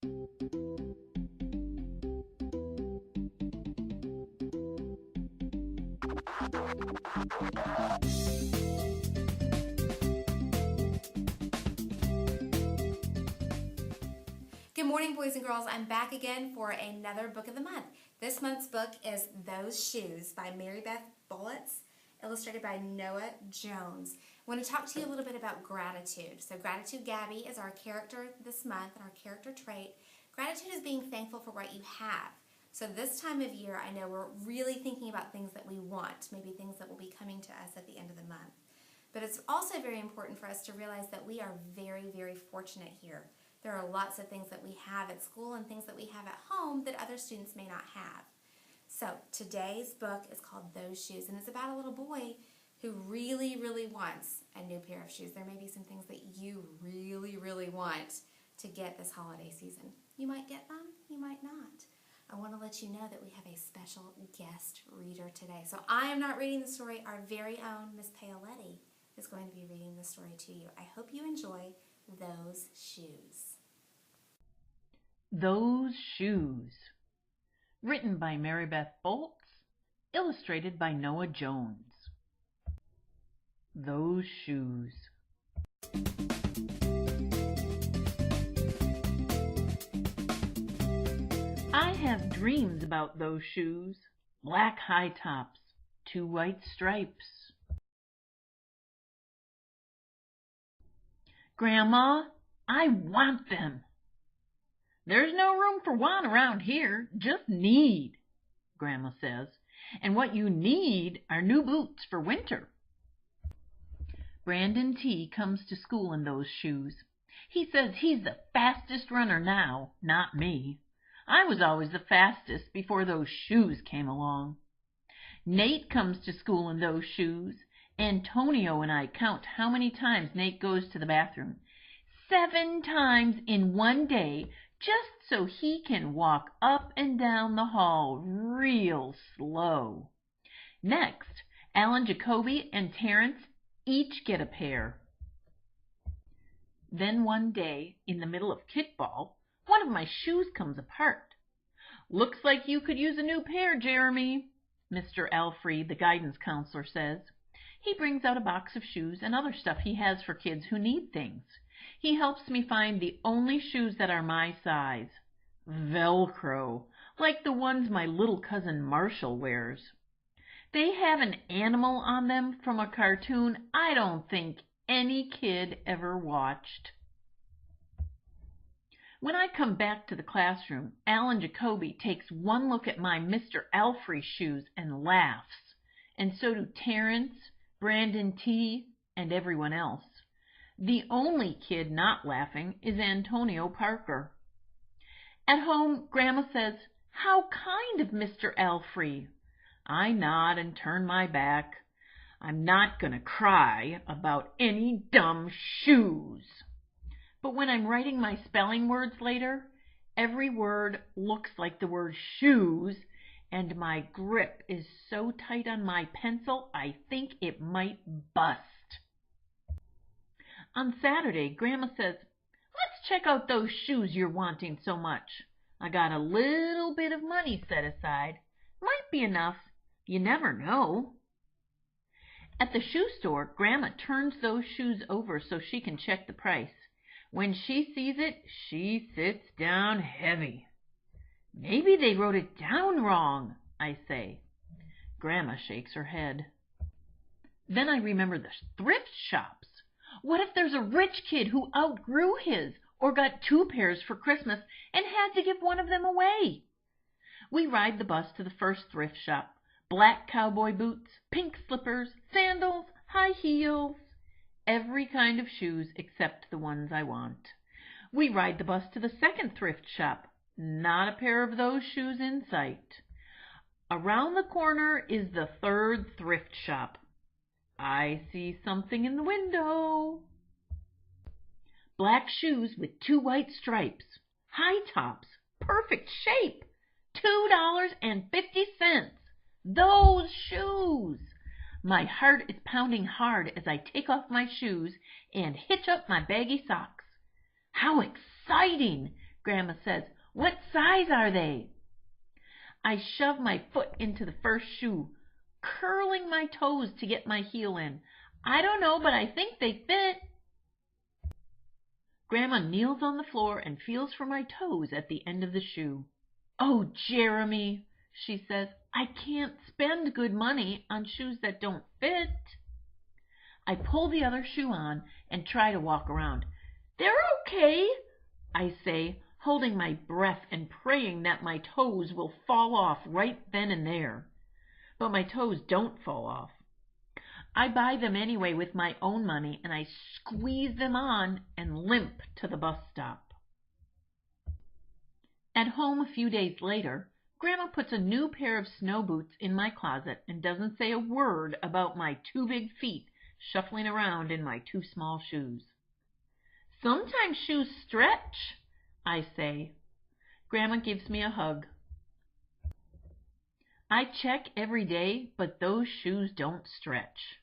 Good morning, boys and girls. I'm back again for another book of the month. This month's book is Those Shoes by Mary Beth Bullets, illustrated by Noah Jones. I want to talk to you a little bit about gratitude. So Gratitude Gabby is our character this month, and our character trait. Gratitude is being thankful for what you have. So this time of year, I know we're really thinking about things that we want, maybe things that will be coming to us at the end of the month. But it's also very important for us to realize that we are very, very fortunate here. There are lots of things that we have at school and things that we have at home that other students may not have. So today's book is called Those Shoes, and it's about a little boy who really, really wants a new pair of shoes. There may be some things that you really, really want to get this holiday season. You might get them, you might not. I want to let you know that we have a special guest reader today. So I am not reading the story. Our very own Miss Paoletti is going to be reading the story to you. I hope you enjoy Those Shoes. Those Shoes. Written by Mary Beth Bullets, illustrated by Noah Jones. Those Shoes. I have dreams about those shoes, black high tops, 2 white stripes. Grandma, I want them. There's no room for want around here, just need, Grandma says. And what you need are new boots for winter. Brandon T. comes to school in those shoes. He says he's the fastest runner now, not me. I was always the fastest before those shoes came along. Nate comes to school in those shoes. Antonio and I count how many times Nate goes to the bathroom. 7 times in one day, just so he can walk up and down the hall real slow. Next, Alan, Jacoby, and Terrence each get a pair. Then one day, in the middle of kickball, one of my shoes comes apart. Looks like you could use a new pair, Jeremy, Mr. Alfrey, the guidance counselor, says. He brings out a box of shoes and other stuff he has for kids who need things. He helps me find the only shoes that are my size. Velcro, like the ones my little cousin Marshall wears. They have an animal on them from a cartoon I don't think any kid ever watched. When I come back to the classroom, Alan Jacoby takes one look at my Mr. Alfrey shoes and laughs, and so do Terrence, Brandon T., and everyone else. The only kid not laughing is Antonio Parker. At home, Grandma says, "How kind of Mr. Alfrey." I nod and turn my back. I'm not going to cry about any dumb shoes. But when I'm writing my spelling words later, every word looks like the word shoes, and my grip is so tight on my pencil I think it might bust. On Saturday, Grandma says, "Let's check out those shoes you're wanting so much. I got a little bit of money set aside. Might be enough. You never know." At the shoe store, Grandma turns those shoes over so she can check the price. When she sees it, she sits down heavy. "Maybe they wrote it down wrong," I say. Grandma shakes her head. Then I remember the thrift shops. What if there's a rich kid who outgrew his or got 2 pairs for Christmas and had to give one of them away? We ride the bus to the first thrift shop. Black cowboy boots, pink slippers, sandals, high heels, every kind of shoes except the ones I want. We ride the bus to the second thrift shop. Not a pair of those shoes in sight. Around the corner is the third thrift shop. I see something in the window. Black shoes with 2 white stripes. High tops. Perfect shape. $2.50. Those shoes. My heart is pounding hard as I take off my shoes and hitch up my baggy socks. How exciting! Grandma says, "What size are they?" I shove my foot into the first shoe, curling my toes to get my heel in. "I don't know, but I think they fit." Grandma kneels on the floor and feels for my toes at the end of the shoe. "Oh, Jeremy," she says, "I can't spend good money on shoes that don't fit." I pull the other shoe on and try to walk around. "They're okay," I say, holding my breath and praying that my toes will fall off right then and there. But my toes don't fall off. I buy them anyway with my own money, and I squeeze them on and limp to the bus stop. At home a few days later, Grandma puts a new pair of snow boots in my closet and doesn't say a word about my too big feet shuffling around in my too small shoes. "Sometimes shoes stretch," I say. Grandma gives me a hug. I check every day, but those shoes don't stretch.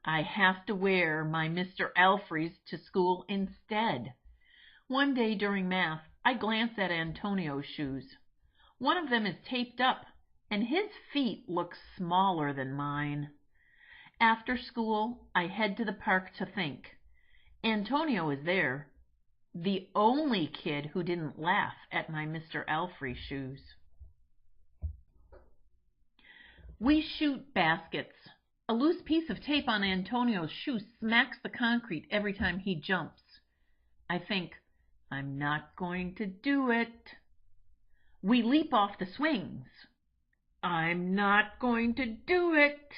I have to wear my Mr. Alfreys to school instead. One day during math, I glance at Antonio's shoes. One of them is taped up, and his feet look smaller than mine. After school, I head to the park to think. Antonio is there, the only kid who didn't laugh at my Mr. Alfrey shoes. We shoot baskets. A loose piece of tape on Antonio's shoe smacks the concrete every time he jumps. I think, I'm not going to do it. We leap off the swings. I'm not going to do it.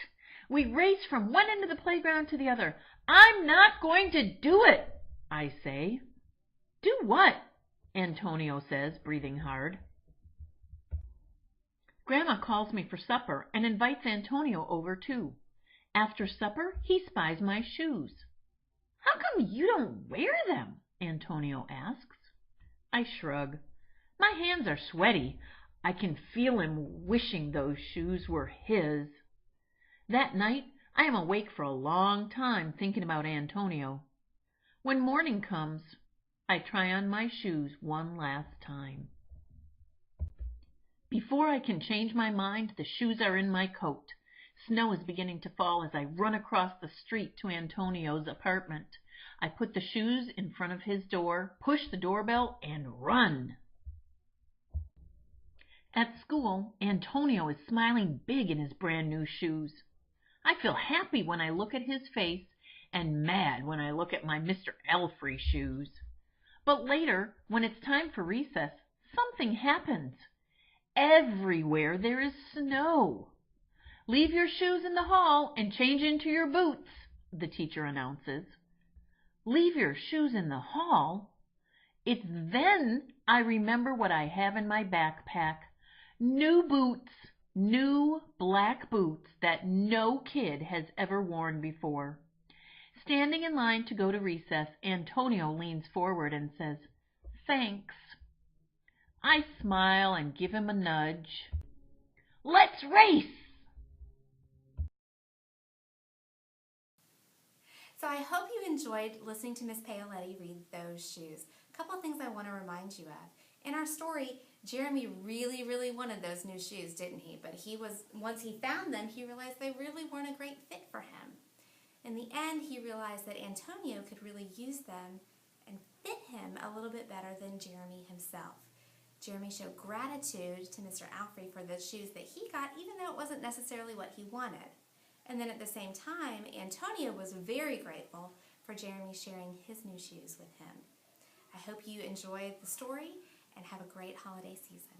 We race from one end of the playground to the other. I'm not going to do it, I say. "Do what?" Antonio says, breathing hard. Grandma calls me for supper and invites Antonio over too. After supper, he spies my shoes. "How come you don't wear them?" Antonio asks. I shrug. My hands are sweaty. I can feel him wishing those shoes were his. That night, I am awake for a long time thinking about Antonio. When morning comes, I try on my shoes one last time. Before I can change my mind, the shoes are in my coat. Snow is beginning to fall as I run across the street to Antonio's apartment. I put the shoes in front of his door, push the doorbell, and run. At school, Antonio is smiling big in his brand new shoes. I feel happy when I look at his face and mad when I look at my Mr. Alfrey shoes. But later, when it's time for recess, something happens. Everywhere there is snow. "Leave your shoes in the hall and change into your boots," the teacher announces. Leave your shoes in the hall? It's then I remember what I have in my backpack. New boots, new black boots that no kid has ever worn before. Standing in line to go to recess, Antonio leans forward and says, "Thanks." I smile and give him a nudge. "Let's race!" So I hope you enjoyed listening to Miss Paoletti read Those Shoes. A couple of things I want to remind you of. In our story, Jeremy really, really wanted those new shoes, didn't he? But once he found them, he realized they really weren't a great fit for him. In the end, he realized that Antonio could really use them and fit him a little bit better than Jeremy himself. Jeremy showed gratitude to Mr. Alfrey for the shoes that he got, even though it wasn't necessarily what he wanted. And then at the same time, Antonio was very grateful for Jeremy sharing his new shoes with him. I hope you enjoyed the story and have a great holiday season.